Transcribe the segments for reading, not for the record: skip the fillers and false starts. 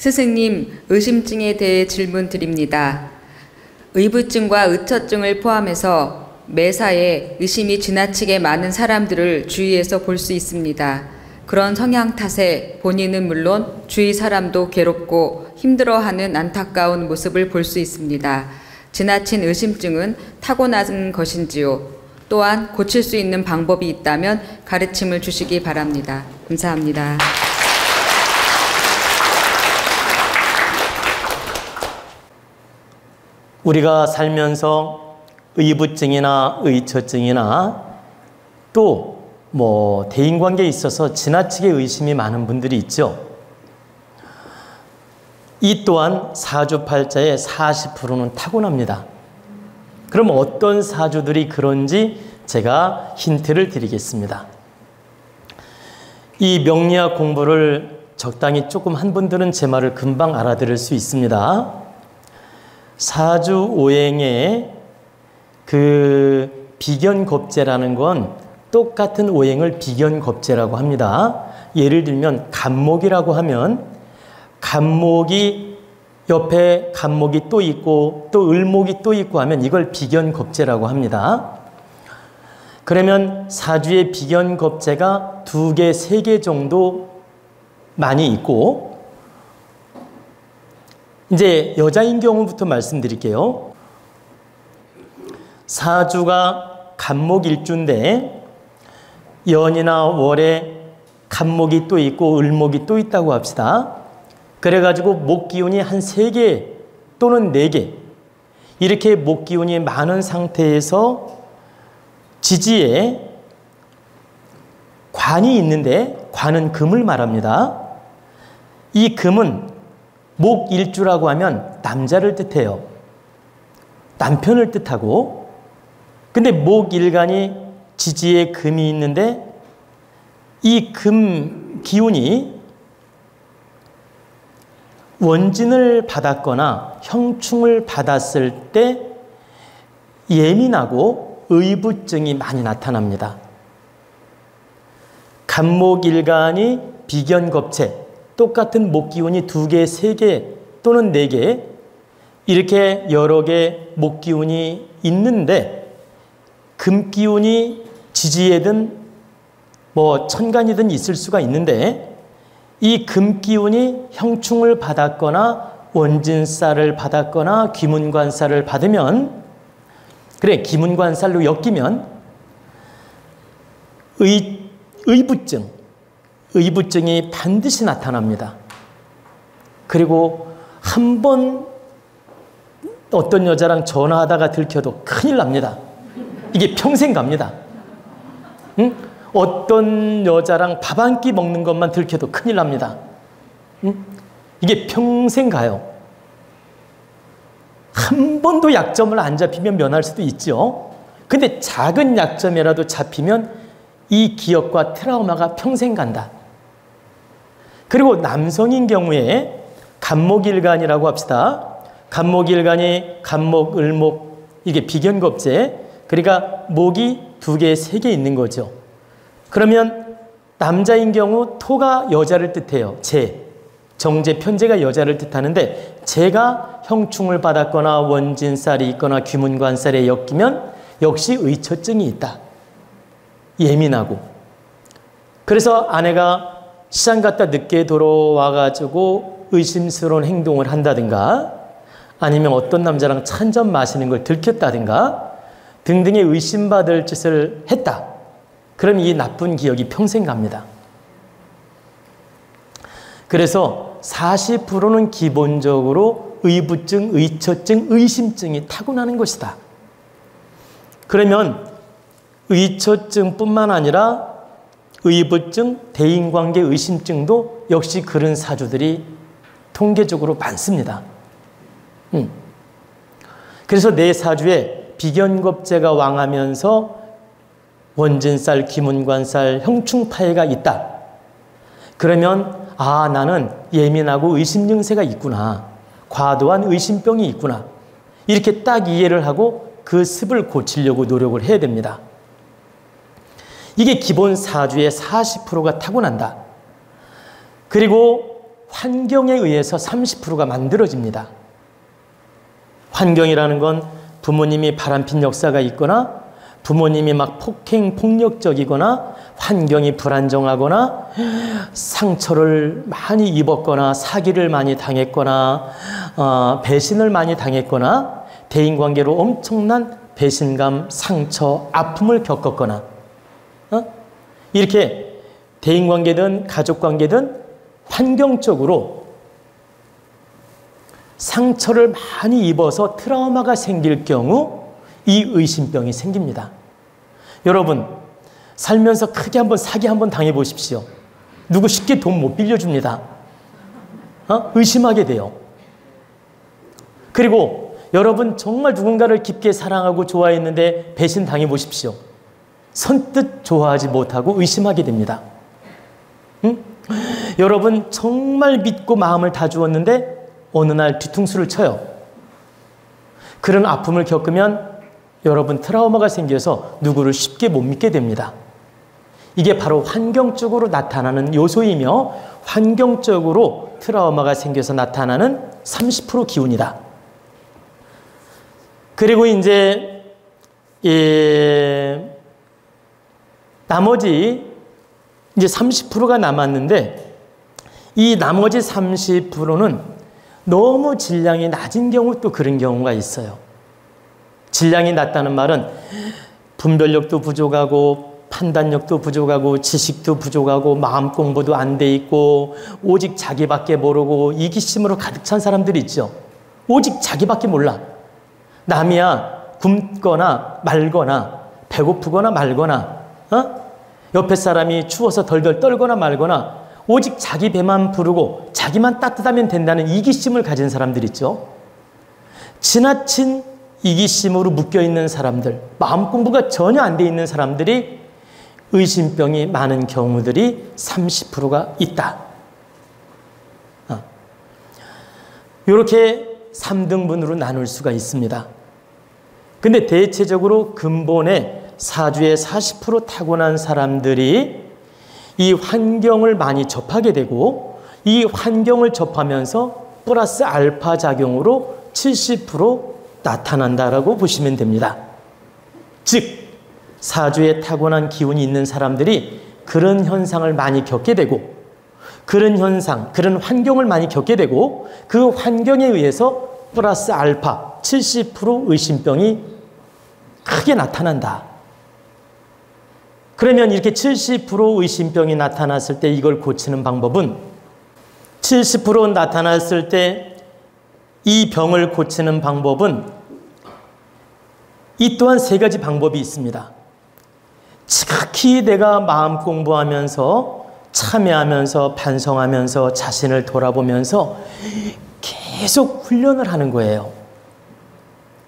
스승님, 의심증에 대해 질문 드립니다. 의부증과 의처증을 포함해서 매사에 의심이 지나치게 많은 사람들을 주위에서 볼 수 있습니다. 그런 성향 탓에 본인은 물론 주위 사람도 괴롭고 힘들어하는 안타까운 모습을 볼 수 있습니다. 지나친 의심증은 타고난 것인지요? 또한 고칠 수 있는 방법이 있다면 가르침을 주시기 바랍니다. 감사합니다. 우리가 살면서 의부증이나 의처증이나 또 대인관계에 있어서 지나치게 의심이 많은 분들이 있죠. 이 또한 사주팔자의 40%는 타고납니다. 그럼 어떤 사주들이 그런지 제가 힌트를 드리겠습니다. 이 명리학 공부를 적당히 조금 한 분들은 제 말을 금방 알아들을 수 있습니다. 사주 오행의 그 비견겁재라는 건 똑같은 오행을 비견겁재라고 합니다. 예를 들면 간목이라고 하면 간목이 옆에 간목이 또 있고 또 을목이 또 있고 하면 이걸 비견겁재라고 합니다. 그러면 사주의 비견겁재가 2개, 3개 정도 많이 있고, 이제 여자인 경우부터 말씀드릴게요. 사주가 간목일주인데 연이나 월에 간목이 또 있고 을목이 또 있다고 합시다. 그래가지고 목기운이 한 3개 또는 4개 이렇게 목기운이 많은 상태에서 지지에 관이 있는데 관은 금을 말합니다. 이 금은 목일주라고 하면 남자를 뜻해요. 남편을 뜻하고, 근데 목일간이 지지에 금이 있는데 이 금 기운이 원진을 받았거나 형충을 받았을 때 예민하고 의부증이 많이 나타납니다. 간목일간이 비견겁체, 똑같은 목기운이 2개, 3개 또는 4개 이렇게 여러 개 목기운이 있는데 금기운이 지지에든 천간이든 있을 수가 있는데 이 금기운이 형충을 받았거나 원진살을 받았거나 귀문관살을 받으면, 그래 귀문관살로 엮이면 의부증이 반드시 나타납니다. 그리고 한 번 어떤 여자랑 전화하다가 들켜도 큰일 납니다. 이게 평생 갑니다. 응? 어떤 여자랑 밥 한 끼 먹는 것만 들켜도 큰일 납니다. 응? 이게 평생 가요. 한 번도 약점을 안 잡히면 면할 수도 있죠. 근데 작은 약점이라도 잡히면 이 기억과 트라우마가 평생 간다. 그리고 남성인 경우에 간목일간이라고 합시다. 간목일간이 간목, 을목 이게 비견겁재, 그러니까 목이 2개, 3개 있는 거죠. 그러면 남자인 경우 토가 여자를 뜻해요. 정제, 편제가 여자를 뜻하는데 제가 형충을 받았거나 원진살이 있거나 귀문관살에 엮이면 역시 의처증이 있다. 예민하고. 그래서 아내가 시장 갔다 늦게 돌아와가지고 의심스러운 행동을 한다든가 아니면 어떤 남자랑 차 한 잔 마시는 걸 들켰다든가 등등의 의심받을 짓을 했다. 그럼 이 나쁜 기억이 평생 갑니다. 그래서 40%는 기본적으로 의부증, 의처증, 의심증이 타고나는 것이다. 그러면 의처증뿐만 아니라 의부증, 대인관계 의심증도 역시 그런 사주들이 통계적으로 많습니다. 그래서 내 사주에 비견겁재가 왕하면서 원진살, 귀문관살, 형충파해가 있다. 그러면 나는 예민하고 의심증세가 있구나. 과도한 의심병이 있구나. 이렇게 딱 이해를 하고 그 습을 고치려고 노력을 해야 됩니다. 이게 기본 사주의 40%가 타고난다. 그리고 환경에 의해서 30%가 만들어집니다. 환경이라는 건 부모님이 바람핀 역사가 있거나 부모님이 막 폭력적이거나 환경이 불안정하거나 상처를 많이 입었거나 사기를 많이 당했거나 배신을 많이 당했거나 대인관계로 엄청난 배신감, 상처, 아픔을 겪었거나 이렇게 대인관계든 가족관계든 환경적으로 상처를 많이 입어서 트라우마가 생길 경우 이 의심병이 생깁니다. 여러분, 살면서 크게 한번 사기 한번 당해보십시오. 누구 쉽게 돈 못 빌려줍니다. 의심하게 돼요. 그리고 여러분 정말 누군가를 깊게 사랑하고 좋아했는데 배신 당해보십시오. 선뜻 좋아하지 못하고 의심하게 됩니다. 여러분 정말 믿고 마음을 다 주었는데 어느 날 뒤통수를 쳐요. 그런 아픔을 겪으면 여러분 트라우마가 생겨서 누구를 쉽게 못 믿게 됩니다. 이게 바로 환경적으로 나타나는 요소이며 환경적으로 트라우마가 생겨서 나타나는 30% 기운이다. 그리고 이제 나머지 이제 30%가 남았는데 이 나머지 30%는 너무 질량이 낮은 경우 또 그런 경우가 있어요. 질량이 낮다는 말은 분별력도 부족하고 판단력도 부족하고 지식도 부족하고 마음 공부도 안 돼 있고 오직 자기밖에 모르고 이기심으로 가득 찬 사람들이 있죠. 오직 자기밖에 몰라. 남이야 굶거나 말거나 배고프거나 말거나 옆에 사람이 추워서 덜덜 떨거나 말거나 오직 자기 배만 부르고 자기만 따뜻하면 된다는 이기심을 가진 사람들 있죠. 지나친 이기심으로 묶여있는 사람들, 마음 공부가 전혀 안 돼 있는 사람들이 의심병이 많은 경우들이 30%가 있다. 이렇게 3등분으로 나눌 수가 있습니다. 근데 대체적으로 근본에 사주에 40% 타고난 사람들이 이 환경을 많이 접하게 되고 이 환경을 접하면서 플러스 알파 작용으로 70% 나타난다라고 보시면 됩니다. 즉 사주에 타고난 기운이 있는 사람들이 그런 현상을 많이 겪게 되고 그런 현상, 그런 환경을 많이 겪게 되고 그 환경에 의해서 플러스 알파 70% 의심병이 크게 나타난다. 그러면 이렇게 70% 의심병이 나타났을 때 이걸 고치는 방법은 70% 나타났을 때 이 병을 고치는 방법은 이 또한 3가지 방법이 있습니다. 지극히 내가 마음 공부하면서 참여하면서 반성하면서 자신을 돌아보면서 계속 훈련을 하는 거예요.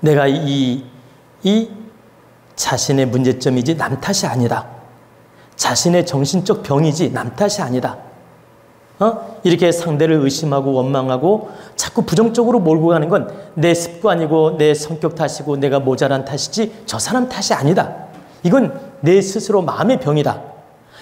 내가 이 자신의 문제점이지 남 탓이 아니다. 자신의 정신적 병이지 남 탓이 아니다. 이렇게 상대를 의심하고 원망하고 자꾸 부정적으로 몰고 가는 건 내 습관이고 내 성격 탓이고 내가 모자란 탓이지 저 사람 탓이 아니다. 이건 내 스스로 마음의 병이다.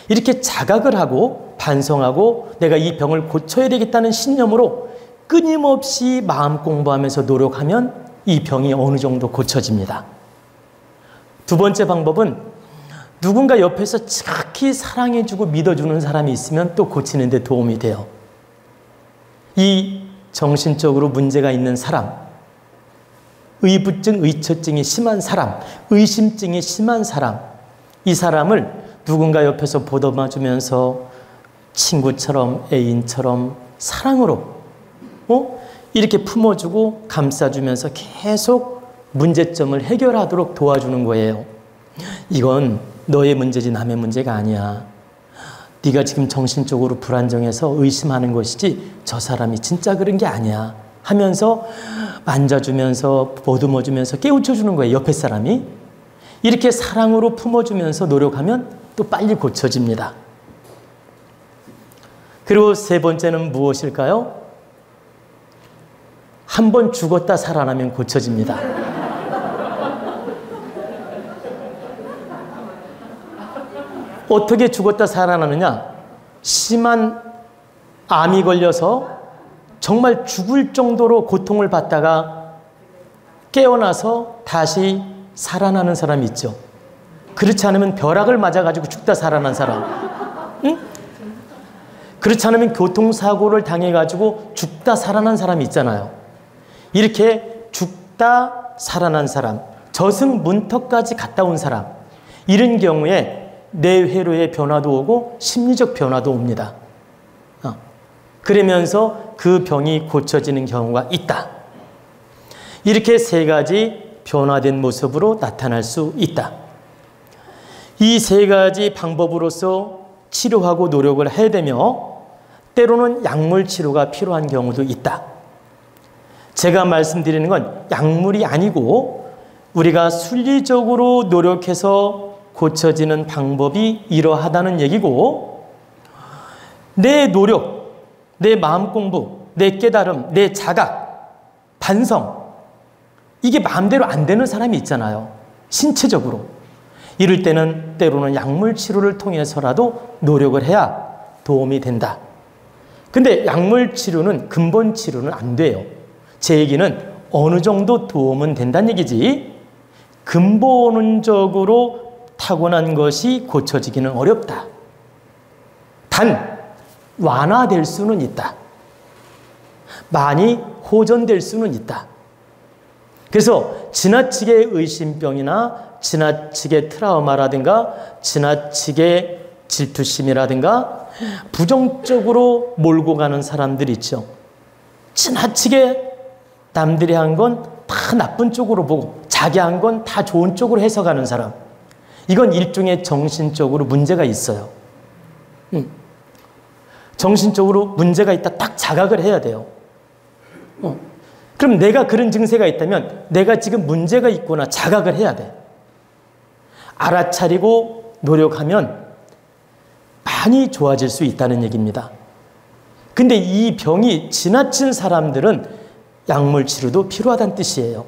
이렇게 자각을 하고 반성하고 내가 이 병을 고쳐야 되겠다는 신념으로 끊임없이 마음 공부하면서 노력하면 이 병이 어느 정도 고쳐집니다. 두 번째 방법은 누군가 옆에서 지극히 사랑해주고 믿어주는 사람이 있으면 또 고치는 데 도움이 돼요. 이 정신적으로 문제가 있는 사람, 의부증, 의처증이 심한 사람, 의심증이 심한 사람, 이 사람을 누군가 옆에서 보듬어주면서 친구처럼 애인처럼 사랑으로 이렇게 품어주고 감싸주면서 계속 문제점을 해결하도록 도와주는 거예요. 이건 너의 문제지 남의 문제가 아니야. 네가 지금 정신적으로 불안정해서 의심하는 것이지 저 사람이 진짜 그런 게 아니야 하면서 만져주면서 보듬어주면서 깨우쳐주는 거예요. 옆에 사람이. 이렇게 사랑으로 품어주면서 노력하면 또 빨리 고쳐집니다. 그리고 3번째는 무엇일까요? 한 번 죽었다 살아나면 고쳐집니다. 어떻게 죽었다 살아나느냐? 심한 암이 걸려서 정말 죽을 정도로 고통을 받다가 깨어나서 다시 살아나는 사람이 있죠. 그렇지 않으면 벼락을 맞아가지고 죽다 살아난 사람. 응? 그렇지 않으면 교통사고를 당해가지고 죽다 살아난 사람이 있잖아요. 이렇게 죽다 살아난 사람, 저승문턱까지 갔다 온 사람, 이런 경우에 뇌회로의 변화도 오고 심리적 변화도 옵니다. 그러면서 그 병이 고쳐지는 경우가 있다. 이렇게 세 가지 변화된 모습으로 나타날 수 있다. 이 세 가지 방법으로서 치료하고 노력을 해야 되며 때로는 약물 치료가 필요한 경우도 있다. 제가 말씀드리는 건 약물이 아니고 우리가 순리적으로 노력해서 고쳐지는 방법이 이러하다는 얘기고, 내 노력, 내 마음 공부, 내 깨달음, 내 자각, 반성, 이게 마음대로 안 되는 사람이 있잖아요. 신체적으로. 이럴 때는 때로는 약물 치료를 통해서라도 노력을 해야 도움이 된다. 근데 약물 치료는 근본 치료는 안 돼요. 제 얘기는 어느 정도 도움은 된다는 얘기지, 근본적으로 타고난 것이 고쳐지기는 어렵다. 단 완화될 수는 있다. 많이 호전될 수는 있다. 그래서 지나치게 의심병이나 지나치게 트라우마라든가 지나치게 질투심이라든가 부정적으로 몰고 가는 사람들이 있죠. 지나치게 남들이 한 건 다 나쁜 쪽으로 보고 자기 한 건 다 좋은 쪽으로 해석하는 사람, 이건 일종의 정신적으로 문제가 있어요. 정신적으로 문제가 있다 딱 자각을 해야 돼요. 그럼 내가 그런 증세가 있다면 내가 지금 문제가 있구나 자각을 해야 돼. 알아차리고 노력하면 많이 좋아질 수 있다는 얘기입니다. 근데 이 병이 지나친 사람들은 약물 치료도 필요하다는 뜻이에요.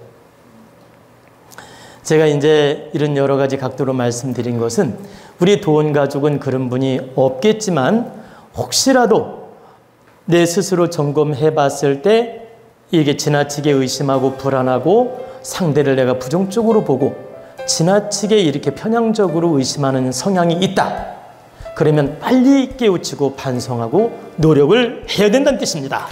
제가 이제 이런 여러 가지 각도로 말씀드린 것은 우리 도원 가족은 그런 분이 없겠지만 혹시라도 내 스스로 점검해 봤을 때 이게 지나치게 의심하고 불안하고 상대를 내가 부정적으로 보고 지나치게 이렇게 편향적으로 의심하는 성향이 있다. 그러면 빨리 깨우치고 반성하고 노력을 해야 된다는 뜻입니다.